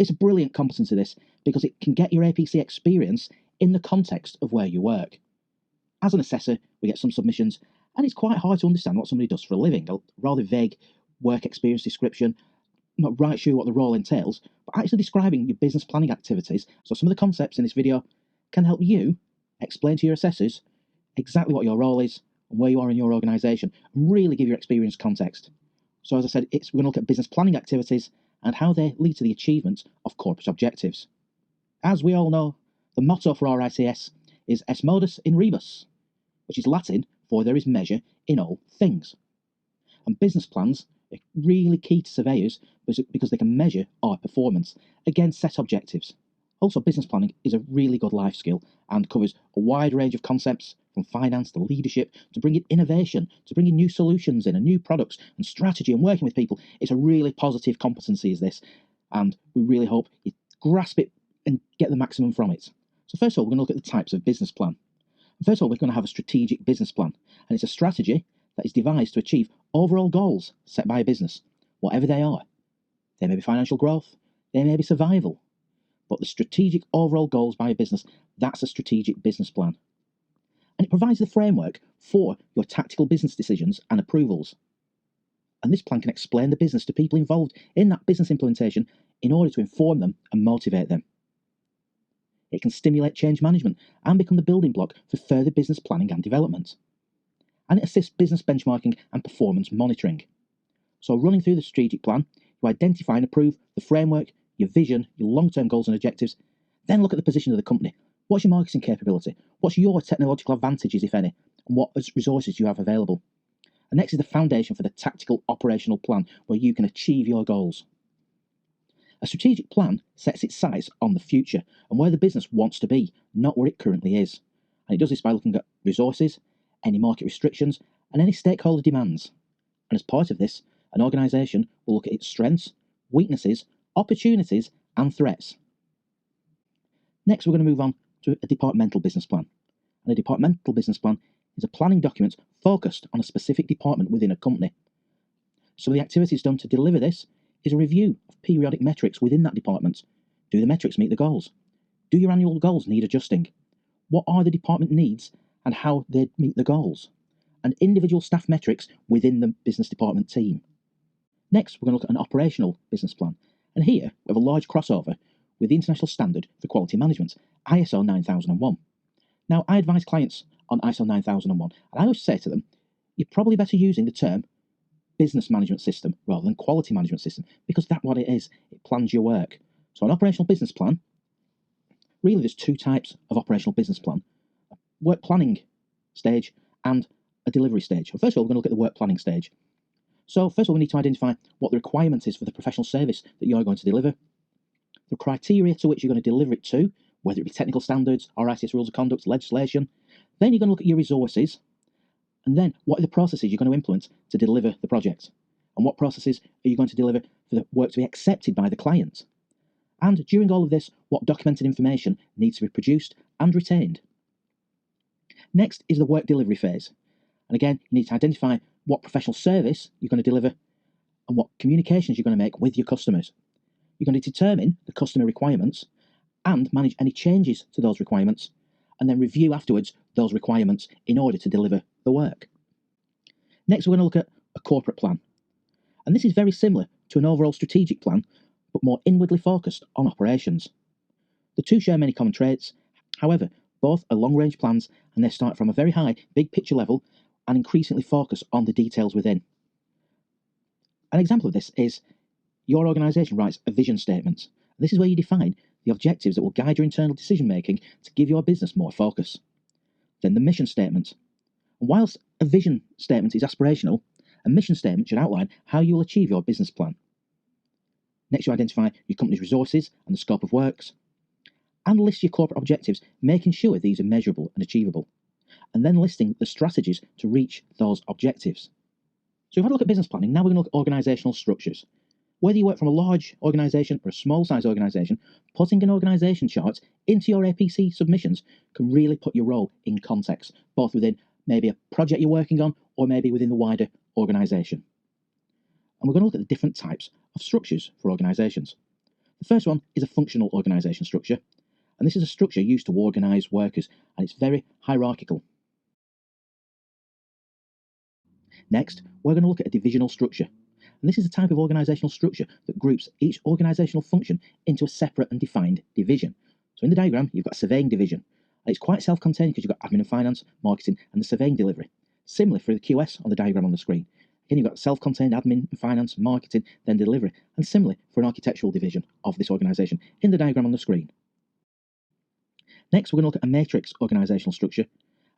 It's a brilliant competency, this, because it can get your APC experience in the context of where you work. As an assessor, we get some submissions, and it's quite hard to understand what somebody does for a living. A rather vague work experience description, not right sure what the role entails, but actually describing your business planning activities. So some of the concepts in this video can help you explain to your assessors exactly what your role is and where you are in your organisation, and really give your experience context. So as I said, we're going to look at business planning activities and how they lead to the achievement of corporate objectives. As we all know, the motto for RICS is Est Modus in Rebus, which is Latin for there is measure in all things. And business plans are really key to surveyors because they can measure our performance against set objectives. Also, business planning is a really good life skill and covers a wide range of concepts from finance to leadership to bringing innovation, to bringing new solutions in and new products and strategy and working with people. It's a really positive competency, is this, and we really hope you grasp it and get the maximum from it. So first of all, we're going to look at the types of business plan. First of all, we're going to have a strategic business plan, and it's a strategy that is devised to achieve overall goals set by a business, whatever they are. They may be financial growth, they may be survival, but the strategic overall goals by a business, that's a strategic business plan. And it provides the framework for your tactical business decisions and approvals. And this plan can explain the business to people involved in that business implementation in order to inform them and motivate them. It can stimulate change management and become the building block for further business planning and development. And it assists business benchmarking and performance monitoring. So running through the strategic plan, you identify and approve the framework, your vision, your long-term goals and objectives, then look at the position of the company. What's your marketing capability? What's your technological advantages, if any? And what resources do you have available? And next is the foundation for the tactical operational plan where you can achieve your goals. A strategic plan sets its sights on the future and where the business wants to be, not where it currently is. And it does this by looking at resources, any market restrictions, and any stakeholder demands. And as part of this, an organisation will look at its strengths, weaknesses, opportunities, and threats. Next, we're going to move on to a departmental business plan. And a departmental business plan is a planning document focused on a specific department within a company. Some of the activities done to deliver this is a review of periodic metrics within that department. Do the metrics meet the goals? Do your annual goals need adjusting? What are the department needs and how they meet the goals? And individual staff metrics within the business department team. Next, we're going to look at an operational business plan. And here, we have a large crossover with the international standard for quality management, ISO 9001. Now, I advise clients on ISO 9001, and I always say to them, you're probably better using the term business management system rather than quality management system, because that's what it is. It plans your work. So an operational business plan, really there's two types of operational business plan: a work planning stage and a delivery stage. Well, first of all, we're going to look at the work planning stage. So first of all, we need to identify what the requirement is for the professional service that you're going to deliver, the criteria to which you're going to deliver it to, whether it be technical standards, RICS rules of conduct, legislation. Then you're going to look at your resources, and then what are the processes you're going to implement to deliver the project? And what processes are you going to deliver for the work to be accepted by the client? And during all of this, what documented information needs to be produced and retained? Next is the work delivery phase. And again, you need to identify what professional service you're going to deliver and what communications you're going to make with your customers. You're going to determine the customer requirements and manage any changes to those requirements, and then review afterwards those requirements in order to deliver the work. Next, we're going to look at a corporate plan. And this is very similar to an overall strategic plan, but more inwardly focused on operations. The two share many common traits. However, both are long-range plans, and they start from a very high, big picture level and increasingly focus on the details within. An example of this is your organisation writes a vision statement. This is where you define the objectives that will guide your internal decision making to give your business more focus. Then the mission statement. And whilst a vision statement is aspirational, a mission statement should outline how you will achieve your business plan. Next, you identify your company's resources and the scope of works, and list your corporate objectives, making sure these are measurable and achievable, and then listing the strategies to reach those objectives. So we've had a look at business planning. Now we're going to look at organisational structures. Whether you work from a large organisation or a small size organisation, putting an organisation chart into your APC submissions can really put your role in context, both within maybe a project you're working on or maybe within the wider organisation. And we're going to look at the different types of structures for organisations. The first one is a functional organisation structure, and this is a structure used to organise workers, and it's very hierarchical. Next, we're going to look at a divisional structure, and this is a type of organisational structure that groups each organisational function into a separate and defined division. So in the diagram, you've got a surveying division, and it's quite self-contained because you've got admin and finance, marketing, and the surveying delivery. Similarly for the QS on the diagram on the screen. Again, you've got self-contained admin and finance, marketing, then delivery, and similarly for an architectural division of this organisation in the diagram on the screen. Next, we're going to look at a matrix organisational structure,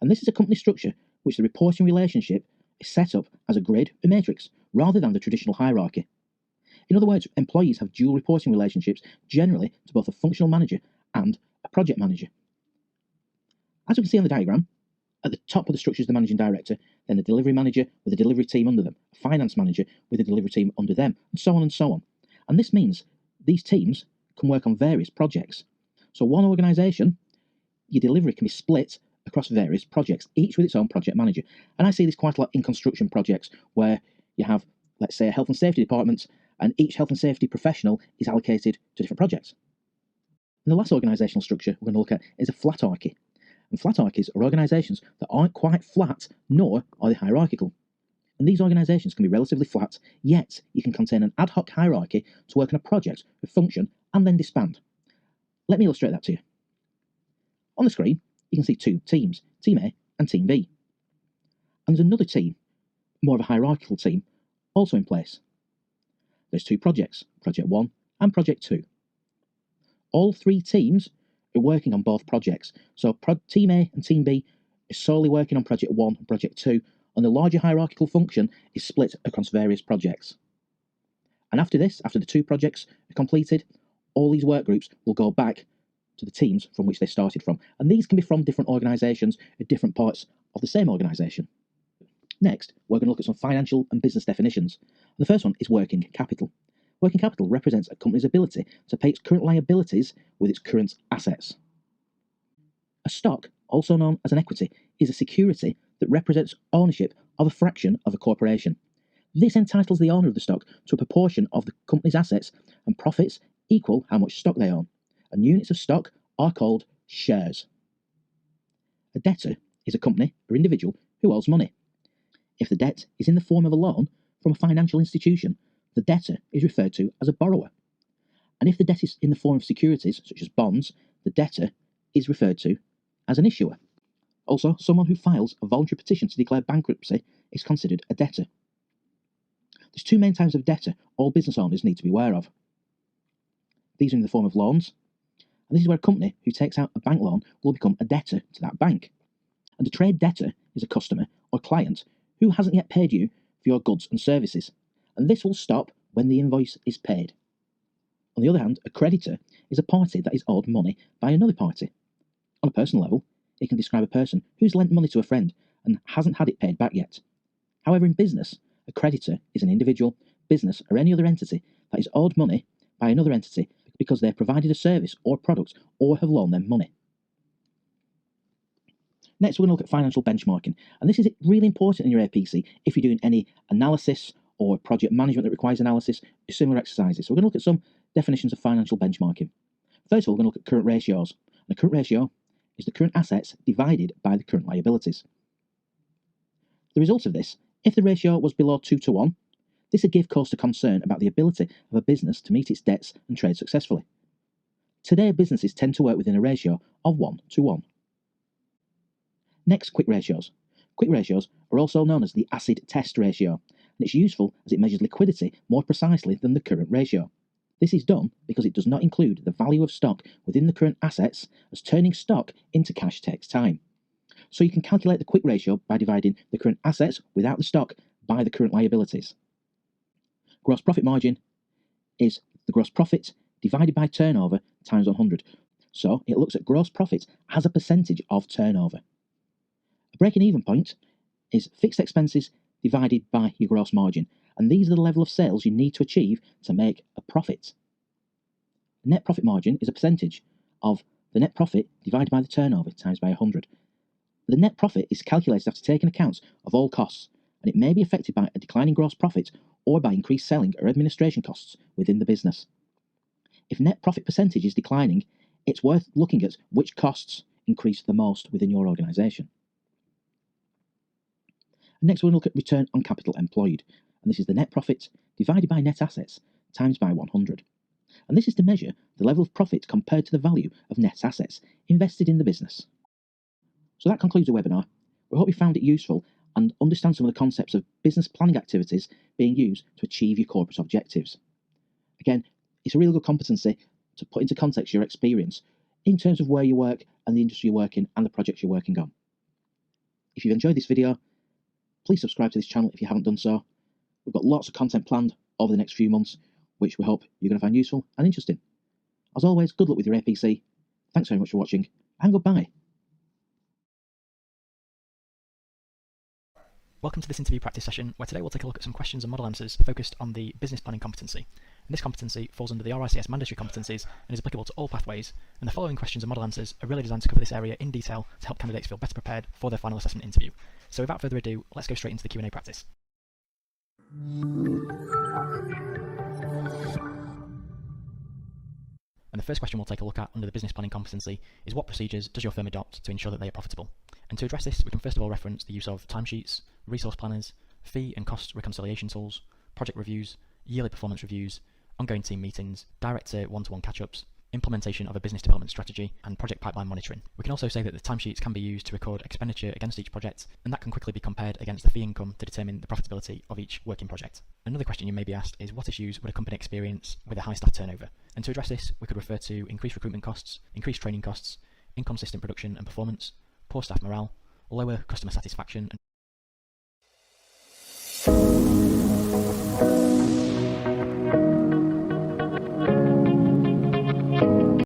and this is a company structure which the reporting relationship is set up as a grid, a matrix, rather than the traditional hierarchy. In other words, employees have dual reporting relationships, generally to both a functional manager and a project manager. As we can see on the diagram, at the top of the structure is the managing director, then a delivery manager with a delivery team under them, a finance manager with a delivery team under them, and so on and so on. And this means these teams can work on various projects. So one organisation, your delivery can be split across various projects, each with its own project manager. And I see this quite a lot in construction projects where you have, let's say, a health and safety department, and each health and safety professional is allocated to different projects. And the last organisational structure we're going to look at is a flatarchy. And flatarchies are organisations that aren't quite flat, nor are they hierarchical. And these organisations can be relatively flat, yet you can contain an ad hoc hierarchy to work on a project, a function, and then disband. Let me illustrate that to you. On the screen, you can see two teams, Team A and Team B. And there's another team, more of a hierarchical team, also in place. There's two projects, Project 1 and Project 2. All three teams are working on both projects. So Team A and Team B is solely working on Project 1 and Project 2, and the larger hierarchical function is split across various projects. And after this, after the two projects are completed, all these work groups will go back to the teams from which they started from. And these can be from different organisations at different parts of the same organisation. Next, we're going to look at some financial and business definitions. The first one is working capital. Working capital represents a company's ability to pay its current liabilities with its current assets. A stock, also known as an equity, is a security that represents ownership of a fraction of a corporation. This entitles the owner of the stock to a proportion of the company's assets and profits equal how much stock they own. And units of stock are called shares. A debtor is a company or individual who owes money. If the debt is in the form of a loan from a financial institution, the debtor is referred to as a borrower. And if the debt is in the form of securities, such as bonds, the debtor is referred to as an issuer. Also, someone who files a voluntary petition to declare bankruptcy is considered a debtor. There's two main types of debtor all business owners need to be aware of. These are in the form of loans, and this is where a company who takes out a bank loan will become a debtor to that bank. And a trade debtor is a customer or client who hasn't yet paid you for your goods and services, and this will stop when the invoice is paid. On the other hand, a creditor is a party that is owed money by another party. On a personal level, it can describe a person who's lent money to a friend and hasn't had it paid back yet. However, in business, a creditor is an individual, business, or any other entity that is owed money by another entity because they have provided a service or product or have loaned them money. Next, we're going to look at financial benchmarking, and this is really important in your APC if you're doing any analysis or project management that requires analysis, or similar exercises. So we're going to look at some definitions of financial benchmarking. First of all, we're going to look at current ratios. And the current ratio is the current assets divided by the current liabilities. The result of this, if the ratio was below 2 to 1, this would give cause to concern about the ability of a business to meet its debts and trade successfully. Today, businesses tend to work within a ratio of 1 to 1. Next, quick ratios. Quick ratios are also known as the acid test ratio, and it's useful as it measures liquidity more precisely than the current ratio. This is done because it does not include the value of stock within the current assets, as turning stock into cash takes time. So you can calculate the quick ratio by dividing the current assets without the stock by the current liabilities. Gross profit margin is the gross profit divided by turnover times 100. So it looks at gross profit as a percentage of turnover. A breaking even point is fixed expenses divided by your gross margin, and these are the level of sales you need to achieve to make a profit. Net profit margin is a percentage of the net profit divided by the turnover times by 100. The net profit is calculated after taking account of all costs, and it may be affected by a declining gross profit or by increased selling or administration costs within the business. If net profit percentage is declining, it's worth looking at which costs increase the most within your organisation. Next, we'll look at return on capital employed, and this is the net profit divided by net assets times by 100. And this is to measure the level of profit compared to the value of net assets invested in the business. So that concludes the webinar. We hope you found it useful and understand some of the concepts of business planning activities being used to achieve your corporate objectives. Again, it's a really good competency to put into context your experience in terms of where you work and the industry you work in and the projects you're working on. If you've enjoyed this video, please subscribe to this channel if you haven't done so. We've got lots of content planned over the next few months, which we hope you're going to find useful and interesting. As always, good luck with your APC. Thanks very much for watching, and goodbye. Welcome to this interview practice session, where today we'll take a look at some questions and model answers focused on the business planning competency. And this competency falls under the RICS mandatory competencies and is applicable to all pathways, and the following questions and model answers are really designed to cover this area in detail to help candidates feel better prepared for their final assessment interview. So without further ado, let's go straight into the Q&A practice. And the first question we'll take a look at under the business planning competency is, what procedures does your firm adopt to ensure that they are profitable? And to address this, we can first of all reference the use of timesheets, resource planners, fee and cost reconciliation tools, project reviews, yearly performance reviews, ongoing team meetings, director one-to-one catch-ups, implementation of a business development strategy, and project pipeline monitoring. We can also say that the timesheets can be used to record expenditure against each project, and that can quickly be compared against the fee income to determine the profitability of each working project. Another question you may be asked is, what issues would a company experience with a high staff turnover? And to address this, we could refer to increased recruitment costs, increased training costs, inconsistent production and performance, poor staff morale, lower customer satisfaction,